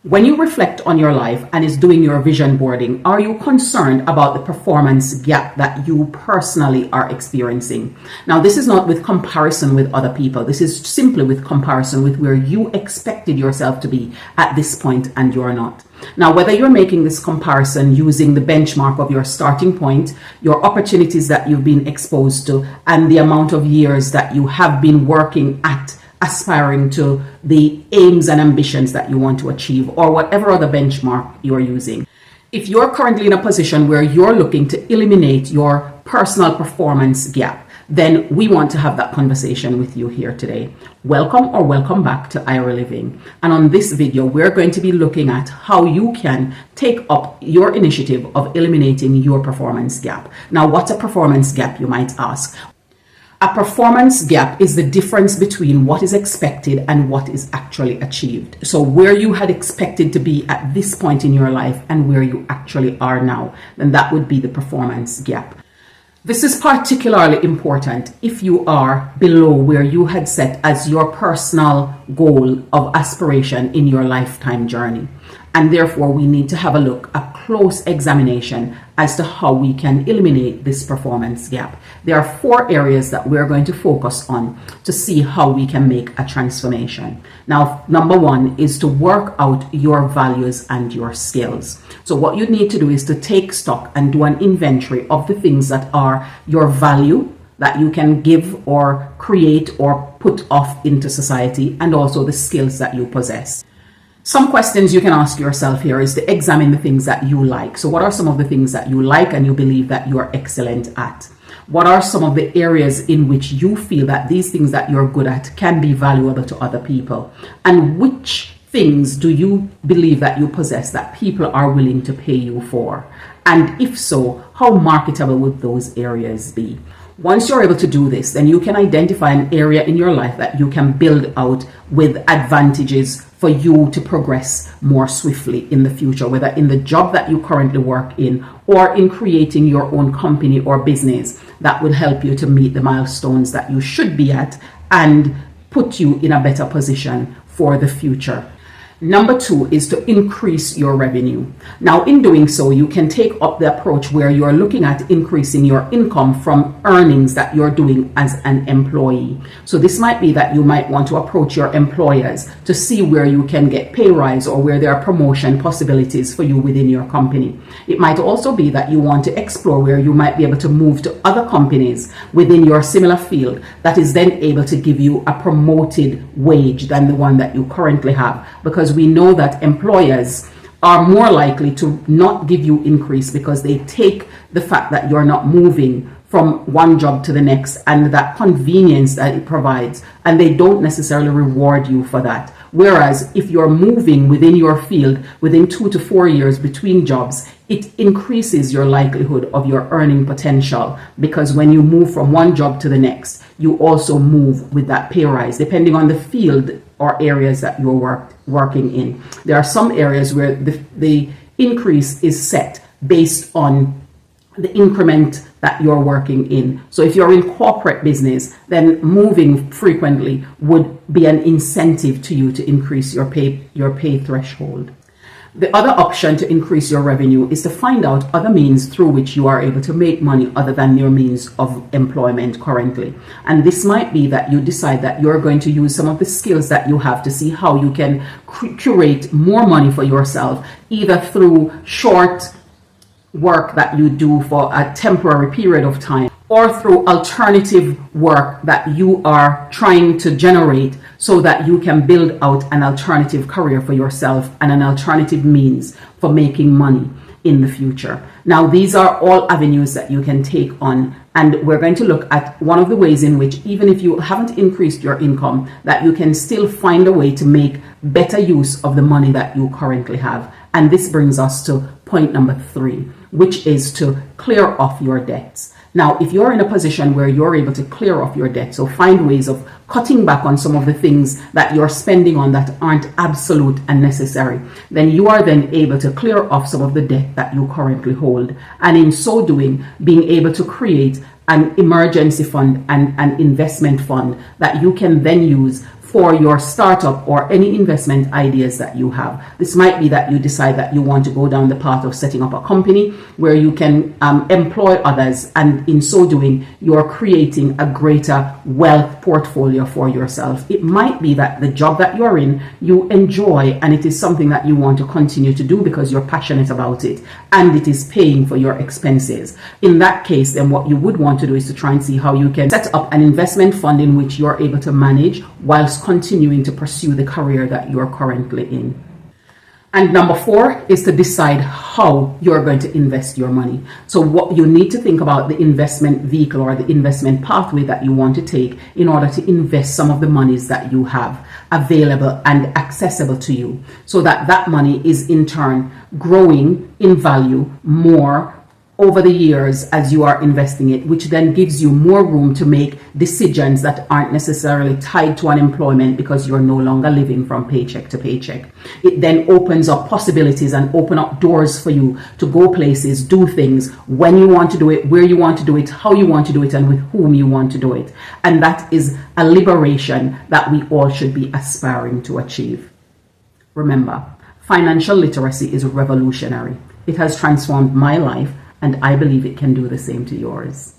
When you reflect on your life and is doing your vision boarding, are you concerned about the performance gap that you personally are experiencing? Now, this is not with comparison with other people. This is simply with comparison with where you expected yourself to be at this point and you're not. Now, whether you're making this comparison using the benchmark of your starting point, your opportunities that you've been exposed to, and the amount of years that you have been working at aspiring to the aims and ambitions that you want to achieve, or whatever other benchmark you're using. If you're currently in a position where you're looking to eliminate your personal performance gap, then we want to have that conversation with you here today. Welcome or welcome back to IRA Living. And on this video, we're going to be looking at how you can take up your initiative of eliminating your performance gap. Now, what's a performance gap, you might ask? A performance gap is the difference between what is expected and what is actually achieved. So where you had expected to be at this point in your life and where you actually are now, then that would be the performance gap. This is particularly important if you are below where you had set as your personal goal of aspiration in your lifetime journey. And therefore, we need to have a look, a close examination as to how we can eliminate this performance gap. There are 4 areas that we're going to focus on to see how we can make a transformation. Now, number 1 is to work out your values and your skills. So what you need to do is to take stock and do an inventory of the things that are your value, that you can give or create or put off into society, and also the skills that you possess. Some questions you can ask yourself here is to examine the things that you like. So what are some of the things that you like and you believe that you are excellent at? What are some of the areas in which you feel that these things that you're good at can be valuable to other people? And which things do you believe that you possess that people are willing to pay you for? And if so, how marketable would those areas be? Once you're able to do this, then you can identify an area in your life that you can build out with advantages for you to progress more swiftly in the future, whether in the job that you currently work in or in creating your own company or business that will help you to meet the milestones that you should be at and put you in a better position for the future. Number 2 is to increase your revenue. Now, in doing so, you can take up the approach where you're looking at increasing your income from earnings that you're doing as an employee. So this might be that you might want to approach your employers to see where you can get pay rise or where there are promotion possibilities for you within your company. It might also be that you want to explore where you might be able to move to other companies within your similar field that is then able to give you a promoted wage than the one that you currently have, because we know that employers are more likely to not give you increase because they take the fact that you're not moving from one job to the next and that convenience that it provides, and they don't necessarily reward you for that. Whereas if you're moving within your field within 2 to 4 years between jobs, it increases your likelihood of your earning potential, because when you move from one job to the next, you also move with that pay rise, depending on the field or areas that you're working in. There are some areas where the increase is set based on the increment that you're working in. So if you're in corporate business, then moving frequently would be an incentive to you to increase your pay threshold. The other option to increase your revenue is to find out other means through which you are able to make money other than your means of employment currently. And this might be that you decide that you're going to use some of the skills that you have to see how you can curate more money for yourself, either through short work that you do for a temporary period of time, or through alternative work that you are trying to generate so that you can build out an alternative career for yourself and an alternative means for making money in the future. Now, these are all avenues that you can take on, and we're going to look at one of the ways in which, even if you haven't increased your income, that you can still find a way to make better use of the money that you currently have. And this brings us to point number 3, which is to clear off your debts. Now, if you're in a position where you're able to clear off your debt, so find ways of cutting back on some of the things that you're spending on that aren't absolute and necessary, then you are then able to clear off some of the debt that you currently hold. And in so doing, being able to create an emergency fund and an investment fund that you can then use for your startup or any investment ideas that you have. This might be that you decide that you want to go down the path of setting up a company where you can employ others, and in so doing, you're creating a greater wealth portfolio for yourself. It might be that the job that you're in, you enjoy, and it is something that you want to continue to do because you're passionate about it, and it is paying for your expenses. In that case, then what you would want to do is to try and see how you can set up an investment fund in which you're able to manage whilst continuing to pursue the career that you're currently in. And number 4 is to decide how you're going to invest your money. So what you need to think about the investment vehicle or the investment pathway that you want to take in order to invest some of the monies that you have available and accessible to you, so that that money is in turn growing in value more over the years as you are investing it, which then gives you more room to make decisions that aren't necessarily tied to unemployment because you're no longer living from paycheck to paycheck. It then opens up possibilities and open up doors for you to go places, do things when you want to do it, where you want to do it, how you want to do it, and with whom you want to do it. And that is a liberation that we all should be aspiring to achieve. Remember, financial literacy is revolutionary. It has transformed my life, and I believe it can do the same to yours.